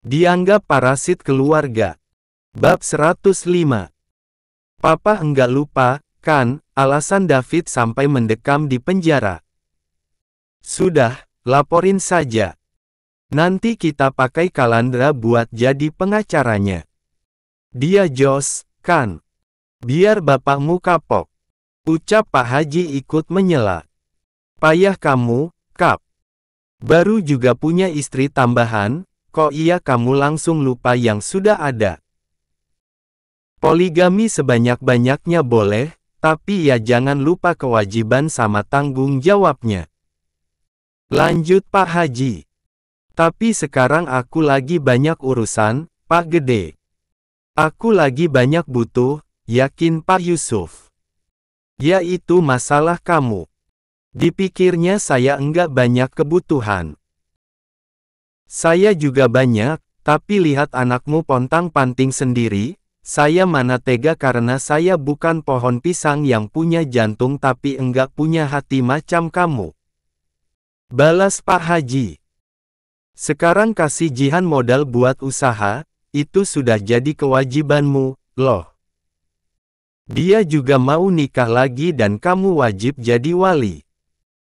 Dianggap parasit keluarga. Bab 105. Papa enggak lupa, kan, alasan David sampai mendekam di penjara. Sudah, laporin saja. Nanti kita pakai Calandra buat jadi pengacaranya. Dia jos, kan? Biar bapakmu kapok. Ucap Pak Haji ikut menyela. Payah kamu, Kap. Baru juga punya istri tambahan, kok iya kamu langsung lupa yang sudah ada? Poligami sebanyak-banyaknya boleh, tapi ya jangan lupa kewajiban sama tanggung jawabnya. Lanjut Pak Haji. Tapi sekarang aku lagi banyak urusan, Pak Gede. Aku lagi banyak butuh, yakin Pak Yusuf. Ya itu masalah kamu. Dipikirnya saya enggak banyak kebutuhan. Saya juga banyak, tapi lihat anakmu pontang-panting sendiri. Saya mana tega karena saya bukan pohon pisang yang punya jantung tapi enggak punya hati macam kamu. Balas Pak Haji. Sekarang kasih Jihan modal buat usaha, itu sudah jadi kewajibanmu, loh. Dia juga mau nikah lagi dan kamu wajib jadi wali.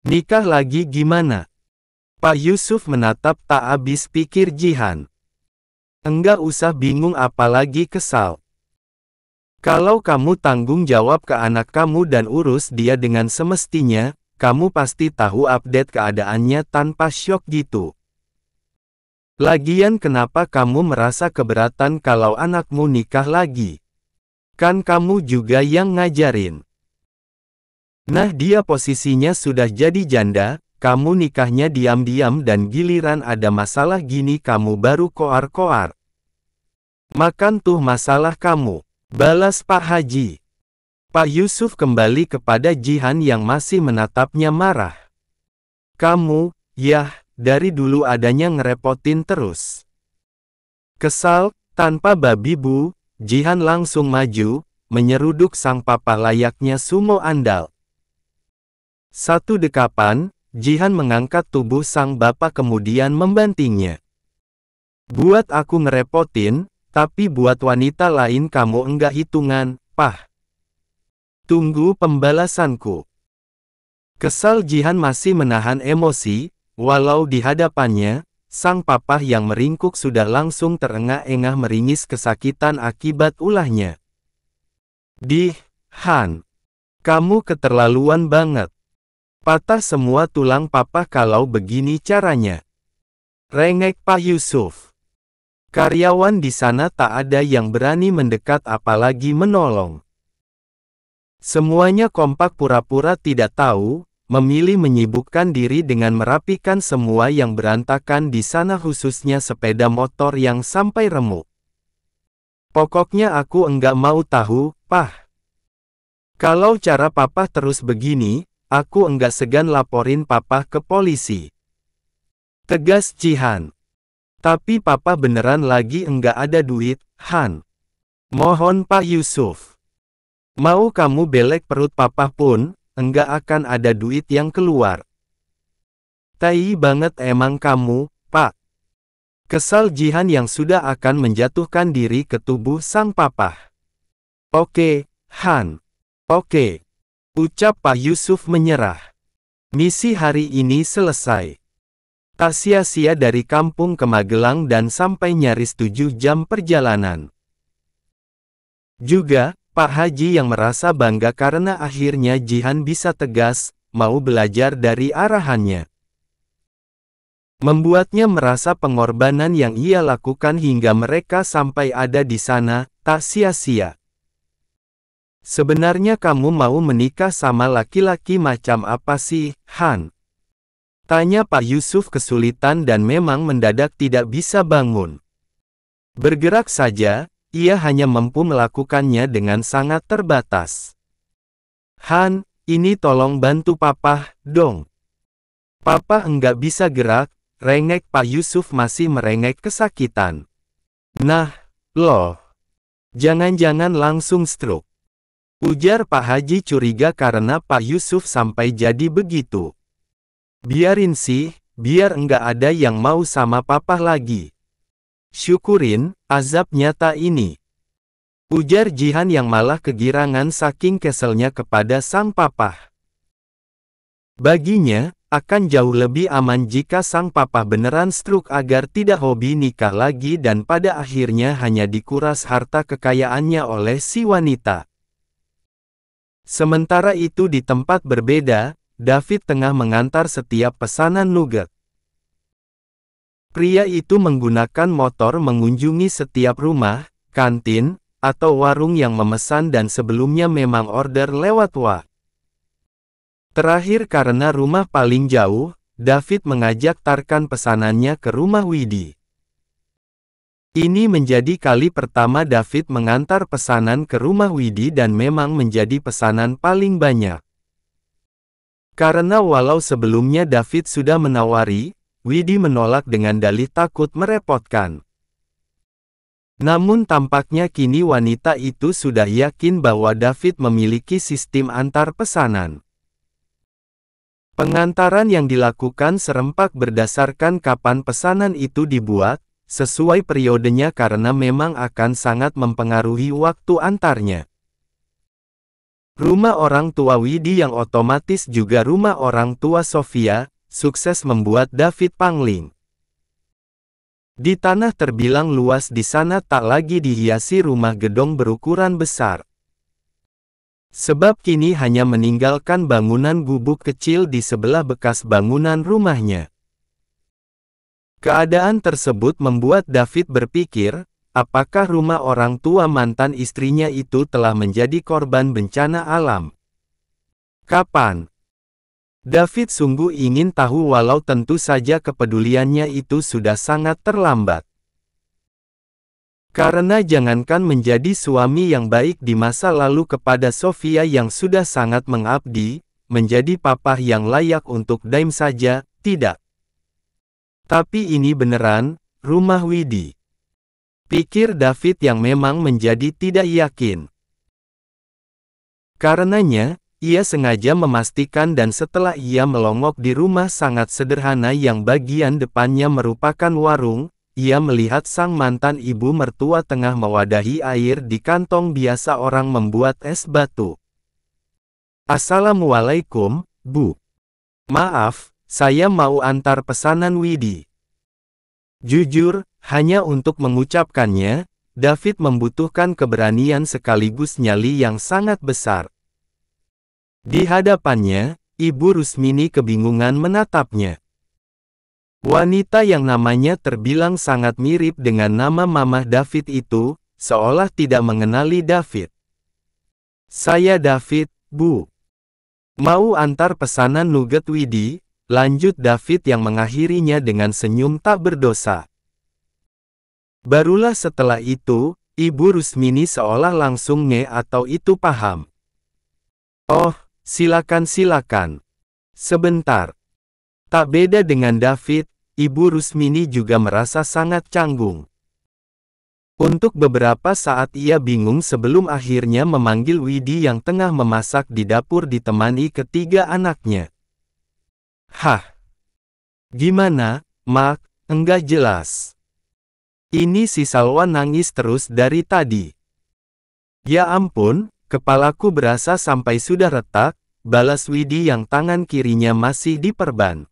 Nikah lagi gimana? Pak Yusuf menatap tak habis pikir Jihan. Enggak usah bingung apalagi kesal. Kalau kamu tanggung jawab ke anak kamu dan urus dia dengan semestinya, kamu pasti tahu update keadaannya tanpa syok gitu. Lagian kenapa kamu merasa keberatan kalau anakmu nikah lagi? Kan kamu juga yang ngajarin. Nah dia posisinya sudah jadi janda, kamu nikahnya diam-diam dan giliran ada masalah gini kamu baru koar-koar. Makan tuh masalah kamu. Balas Pak Haji. Pak Yusuf kembali kepada Jihan yang masih menatapnya marah. Kamu, yah, dari dulu adanya ngerepotin terus. Kesal, tanpa babi bu, Jihan langsung maju, menyeruduk sang papa layaknya sumo andal. Satu dekapan, Jihan mengangkat tubuh sang bapak kemudian membantingnya. Buat aku ngerepotin, tapi buat wanita lain kamu enggak hitungan, Pah. Tunggu pembalasanku. Kesal Jihan masih menahan emosi, walau di hadapannya, sang papa yang meringkuk sudah langsung terengah-engah meringis kesakitan akibat ulahnya. Dih, Han. Kamu keterlaluan banget. Patah semua tulang papa kalau begini caranya. Rengek Pak Yusuf. Karyawan di sana tak ada yang berani mendekat apalagi menolong. Semuanya kompak pura-pura tidak tahu, memilih menyibukkan diri dengan merapikan semua yang berantakan di sana khususnya sepeda motor yang sampai remuk. Pokoknya aku enggak mau tahu, Pah. Kalau cara papa terus begini, aku enggak segan laporin papa ke polisi. Tegas Jihan. Tapi papa beneran lagi enggak ada duit, Han. Mohon Pak Yusuf. Mau kamu belek perut papa pun, enggak akan ada duit yang keluar. Tai banget emang kamu, Pak. Kesal Jihan yang sudah akan menjatuhkan diri ke tubuh sang papa. Oke, Han. Oke. Ucap Pak Yusuf menyerah. Misi hari ini selesai. Tak sia-sia dari kampung ke Magelang dan sampai nyaris 7 jam perjalanan. Juga, Pak Haji yang merasa bangga karena akhirnya Jihan bisa tegas, mau belajar dari arahannya. Membuatnya merasa pengorbanan yang ia lakukan hingga mereka sampai ada di sana, tak sia-sia. Sebenarnya kamu mau menikah sama laki-laki macam apa sih, Han? Tanya Pak Yusuf kesulitan dan memang mendadak tidak bisa bangun. Bergerak saja, ia hanya mampu melakukannya dengan sangat terbatas. Han, ini tolong bantu papa, dong. Papa enggak bisa gerak, rengek Pak Yusuf masih merengek kesakitan. Nah, loh. Jangan-jangan langsung stroke. Ujar Pak Haji curiga karena Pak Yusuf sampai jadi begitu. Biarin sih, biar enggak ada yang mau sama papa lagi. Syukurin, azab nyata ini. Ujar Jihan yang malah kegirangan saking keselnya kepada sang papa. Baginya, akan jauh lebih aman jika sang papa beneran stroke agar tidak hobi nikah lagi dan pada akhirnya hanya dikuras harta kekayaannya oleh si wanita. Sementara itu di tempat berbeda, David tengah mengantar setiap pesanan nugget. Pria itu menggunakan motor mengunjungi setiap rumah, kantin, atau warung yang memesan dan sebelumnya memang order lewat WA. Terakhir karena rumah paling jauh, David mengajak Tarkan pesanannya ke rumah Widi. Ini menjadi kali pertama David mengantar pesanan ke rumah Widi dan memang menjadi pesanan paling banyak. Karena walau sebelumnya David sudah menawari, Widi menolak dengan dalih takut merepotkan. Namun tampaknya kini wanita itu sudah yakin bahwa David memiliki sistem antar pesanan. Pengantaran yang dilakukan serempak berdasarkan kapan pesanan itu dibuat, sesuai periodenya karena memang akan sangat mempengaruhi waktu antarnya. Rumah orang tua Widi yang otomatis juga rumah orang tua Sofia, sukses membuat David pangling. Di tanah terbilang luas di sana tak lagi dihiasi rumah gedung berukuran besar. Sebab kini hanya meninggalkan bangunan gubuk kecil di sebelah bekas bangunan rumahnya. Keadaan tersebut membuat David berpikir, apakah rumah orang tua mantan istrinya itu telah menjadi korban bencana alam? Kapan? David sungguh ingin tahu walau tentu saja kepeduliannya itu sudah sangat terlambat. Karena jangankan menjadi suami yang baik di masa lalu kepada Sofia yang sudah sangat mengabdi, menjadi papa yang layak untuk Daim saja, tidak. Tapi ini beneran, rumah Widi. Pikir David yang memang menjadi tidak yakin. Karenanya, ia sengaja memastikan dan setelah ia melongok di rumah sangat sederhana yang bagian depannya merupakan warung, ia melihat sang mantan ibu mertua tengah mewadahi air di kantong biasa orang membuat es batu. Assalamualaikum, Bu. Maaf, saya mau antar pesanan Widi. Jujur, hanya untuk mengucapkannya, David membutuhkan keberanian sekaligus nyali yang sangat besar. Di hadapannya, Ibu Rusmini kebingungan menatapnya. Wanita yang namanya terbilang sangat mirip dengan nama mamah David itu, seolah tidak mengenali David. Saya David, Bu. Mau antar pesanan nugget Widi, lanjut David yang mengakhirinya dengan senyum tak berdosa. Barulah setelah itu, Ibu Rusmini seolah langsung nge atau itu paham. Oh, silakan. Sebentar. Tak beda dengan David, Ibu Rusmini juga merasa sangat canggung. Untuk beberapa saat ia bingung sebelum akhirnya memanggil Widi yang tengah memasak di dapur ditemani ketiga anaknya. Hah? Gimana, Mak? Enggak jelas. Ini si Salwa nangis terus dari tadi. Ya ampun, kepalaku berasa sampai sudah retak, balas Widi yang tangan kirinya masih diperban.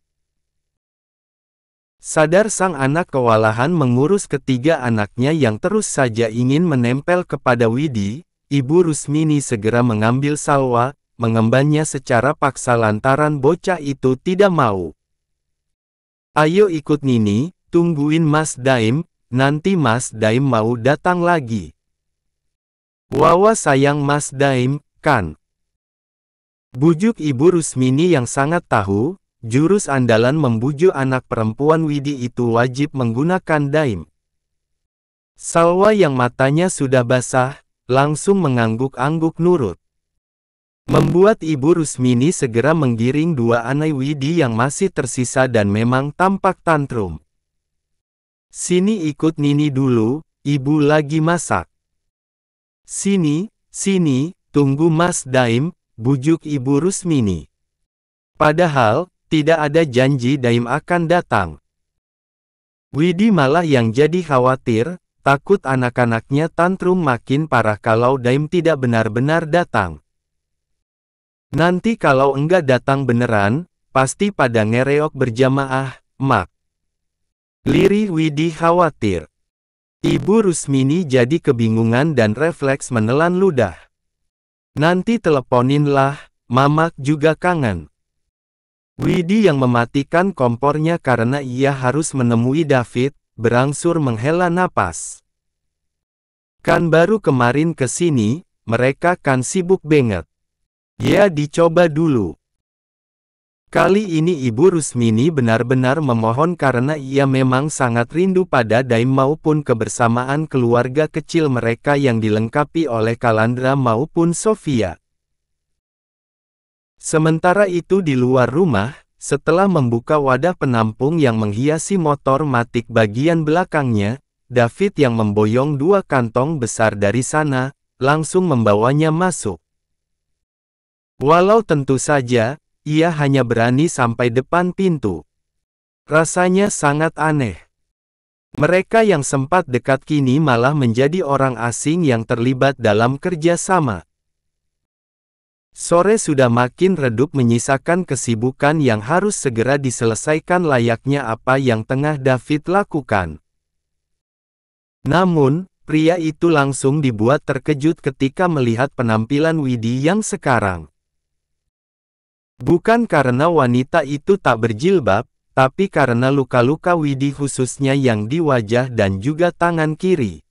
Sadar sang anak kewalahan mengurus ketiga anaknya yang terus saja ingin menempel kepada Widi, Ibu Rusmini segera mengambil Salwa, mengembannya secara paksa lantaran bocah itu tidak mau. Ayo ikut Nini, tungguin Mas Daim, nanti Mas Daim mau datang lagi. Wawa sayang Mas Daim, kan? Bujuk Ibu Rusmini yang sangat tahu, jurus andalan membujuk anak perempuan Widi itu wajib menggunakan Daim. Salwa yang matanya sudah basah, langsung mengangguk-angguk nurut. Membuat Ibu Rusmini segera menggiring dua anak Widi yang masih tersisa dan memang tampak tantrum. Sini ikut Nini dulu, Ibu lagi masak. Sini, tunggu Mas Daim, bujuk Ibu Rusmini. Padahal, tidak ada janji Daim akan datang. Widi malah yang jadi khawatir, takut anak-anaknya tantrum makin parah kalau Daim tidak benar-benar datang. Nanti kalau enggak datang beneran, pasti pada ngereok berjamaah, Mak. Lirih Widi khawatir. Ibu Rusmini jadi kebingungan dan refleks menelan ludah. Nanti teleponinlah, Mamak juga kangen. Widi yang mematikan kompornya karena ia harus menemui David, berangsur menghela napas. Kan baru kemarin ke sini, mereka kan sibuk banget. Ya dicoba dulu. Kali ini Ibu Rusmini benar-benar memohon karena ia memang sangat rindu pada Daim maupun kebersamaan keluarga kecil mereka yang dilengkapi oleh Kalandra maupun Sofia. Sementara itu di luar rumah, setelah membuka wadah penampung yang menghiasi motor matic bagian belakangnya, David yang memboyong 2 kantong besar dari sana, langsung membawanya masuk. Walau tentu saja, ia hanya berani sampai depan pintu. Rasanya sangat aneh. Mereka yang sempat dekat kini malah menjadi orang asing yang terlibat dalam kerja sama. Sore sudah makin redup menyisakan kesibukan yang harus segera diselesaikan layaknya apa yang tengah David lakukan. Namun, pria itu langsung dibuat terkejut ketika melihat penampilan Widi yang sekarang. Bukan karena wanita itu tak berjilbab, tapi karena luka-luka Widi khususnya yang di wajah dan juga tangan kiri.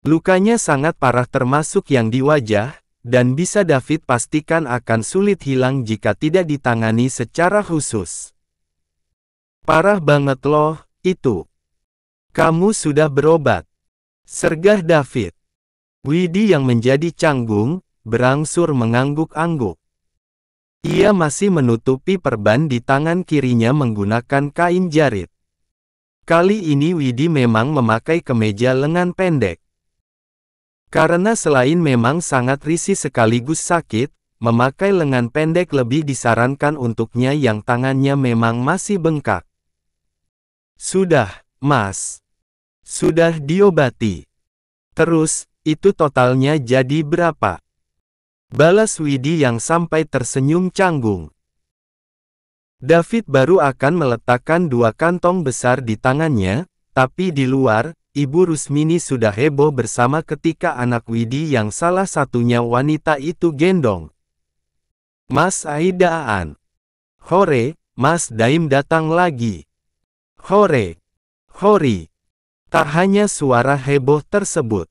Lukanya sangat parah termasuk yang di wajah, dan bisa David pastikan akan sulit hilang jika tidak ditangani secara khusus. Parah banget loh, itu. Kamu sudah berobat? Sergah David. Widi yang menjadi canggung, berangsur mengangguk-angguk. Ia masih menutupi perban di tangan kirinya menggunakan kain jarit. Kali ini Widi memang memakai kemeja lengan pendek. Karena selain memang sangat risih sekaligus sakit, memakai lengan pendek lebih disarankan untuknya yang tangannya memang masih bengkak. Sudah, Mas. Sudah diobati. Terus, itu totalnya jadi berapa? Balas Widi yang sampai tersenyum canggung. David baru akan meletakkan 2 kantong besar di tangannya, tapi di luar, Ibu Rusmini sudah heboh bersama ketika anak Widi yang salah satunya wanita itu gendong. Mas Aidaan. Hore, Mas Daim datang lagi. Hore. Hori. Tak hanya suara heboh tersebut.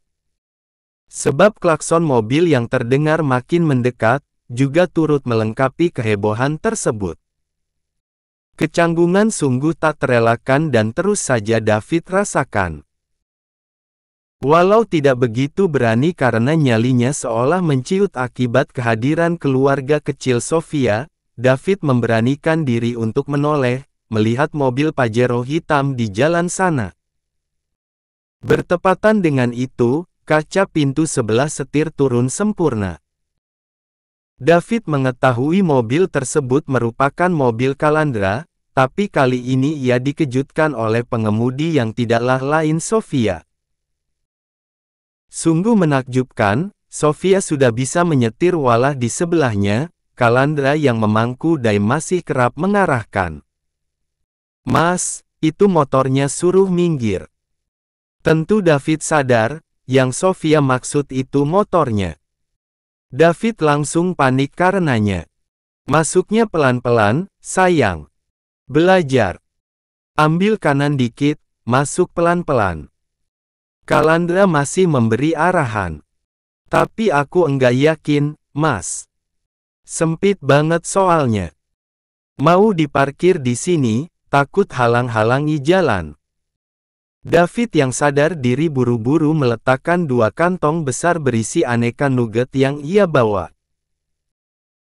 Sebab klakson mobil yang terdengar makin mendekat, juga turut melengkapi kehebohan tersebut. Kecanggungan sungguh tak terelakkan dan terus saja David rasakan. Walau tidak begitu berani karena nyalinya seolah menciut akibat kehadiran keluarga kecil Sofia, David memberanikan diri untuk menoleh, melihat mobil Pajero hitam di jalan sana. Bertepatan dengan itu, kaca pintu sebelah setir turun sempurna. David mengetahui mobil tersebut merupakan mobil Kalandra, tapi kali ini ia dikejutkan oleh pengemudi yang tidaklah lain Sofia. Sungguh menakjubkan, Sofia sudah bisa menyetir walah di sebelahnya, Kalandra yang memangku Daim masih kerap mengarahkan. Mas, itu motornya suruh minggir. Tentu David sadar, yang Sofia maksud itu motornya. David langsung panik karenanya. Masuknya pelan-pelan, sayang. Belajar. Ambil kanan dikit, masuk pelan-pelan. Kalandra masih memberi arahan. Tapi aku enggak yakin, Mas. Sempit banget soalnya. Mau diparkir di sini, takut halang-halangi jalan. David yang sadar diri buru-buru meletakkan 2 kantong besar berisi aneka nugget yang ia bawa.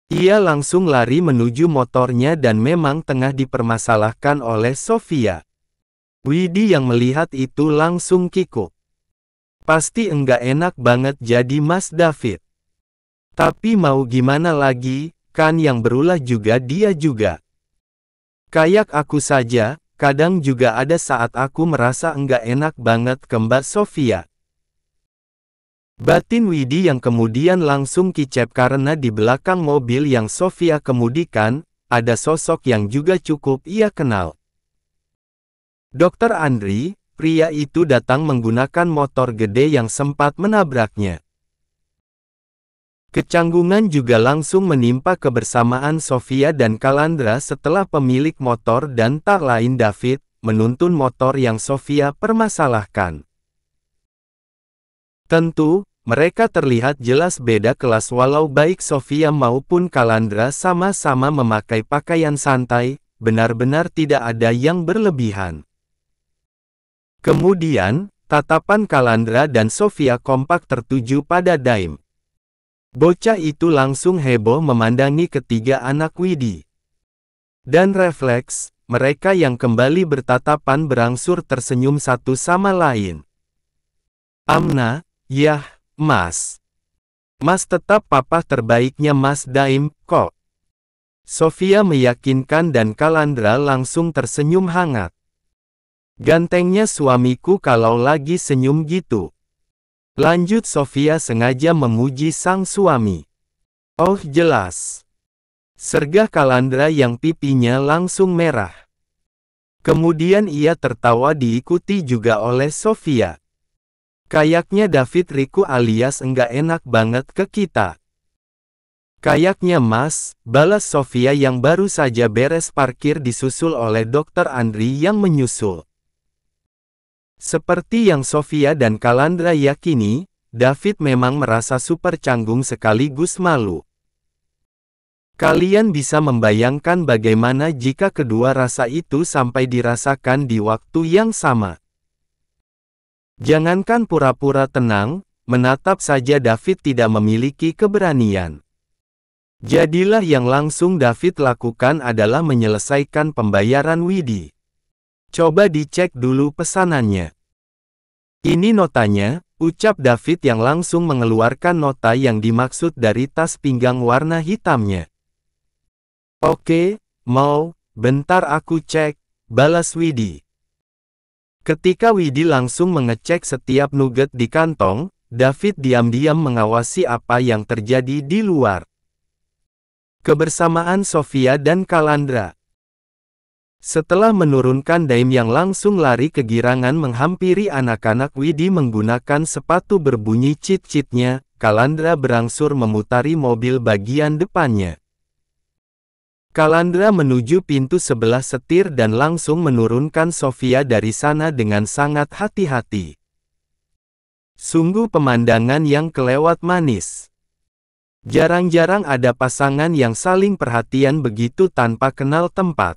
Ia langsung lari menuju motornya dan memang tengah dipermasalahkan oleh Sofia. Widi yang melihat itu langsung kikuk. Pasti enggak enak banget jadi Mas David. Tapi mau gimana lagi, kan yang berulah juga dia juga. Kayak aku saja, kadang juga ada saat aku merasa enggak enak banget ke Mbak Sofia. Batin Widi yang kemudian langsung kicep karena di belakang mobil yang Sofia kemudikan, ada sosok yang juga cukup ia kenal. Dr. Andri, pria itu datang menggunakan motor gede yang sempat menabraknya. Kecanggungan juga langsung menimpa kebersamaan Sofia dan Calandra setelah pemilik motor dan tak lain David, menuntun motor yang Sofia permasalahkan. Tentu, mereka terlihat jelas beda kelas walau baik Sofia maupun Calandra sama-sama memakai pakaian santai, benar-benar tidak ada yang berlebihan. Kemudian, tatapan Calandra dan Sofia kompak tertuju pada Daim. Bocah itu langsung heboh memandangi ketiga anak Widi. Dan refleks, mereka yang kembali bertatapan berangsur tersenyum satu sama lain. Amna, yah, Mas. Mas tetap papa terbaiknya Mas Daim, kok. Sofia meyakinkan dan Calandra langsung tersenyum hangat. Gantengnya suamiku kalau lagi senyum gitu. Lanjut Sofia sengaja memuji sang suami. Oh jelas. Sergah Calandra yang pipinya langsung merah. Kemudian ia tertawa diikuti juga oleh Sofia. Kayaknya David Riku alias enggak enak banget ke kita. Kayaknya Mas, balas Sofia yang baru saja beres parkir disusul oleh Dr. Andri yang menyusul. Seperti yang Sofia dan Calandra yakini, David memang merasa super canggung sekaligus malu. Kalian bisa membayangkan bagaimana jika kedua rasa itu sampai dirasakan di waktu yang sama. Jangankan pura-pura tenang, menatap saja David tidak memiliki keberanian. Jadilah yang langsung David lakukan adalah menyelesaikan pembayaran Widi. Coba dicek dulu pesanannya. Ini notanya, ucap David yang langsung mengeluarkan nota yang dimaksud dari tas pinggang warna hitamnya. Oke, mau, bentar aku cek, balas Widi. Ketika Widi langsung mengecek setiap nugget di kantong, David diam-diam mengawasi apa yang terjadi di luar. Kebersamaan Sofia dan Calandra. Setelah menurunkan Daim yang langsung lari kegirangan menghampiri anak-anak Widi menggunakan sepatu berbunyi cit-citnya, Calandra berangsur memutari mobil bagian depannya. Calandra menuju pintu sebelah setir dan langsung menurunkan Sofia dari sana dengan sangat hati-hati. Sungguh pemandangan yang kelewat manis. Jarang-jarang ada pasangan yang saling perhatian begitu tanpa kenal tempat.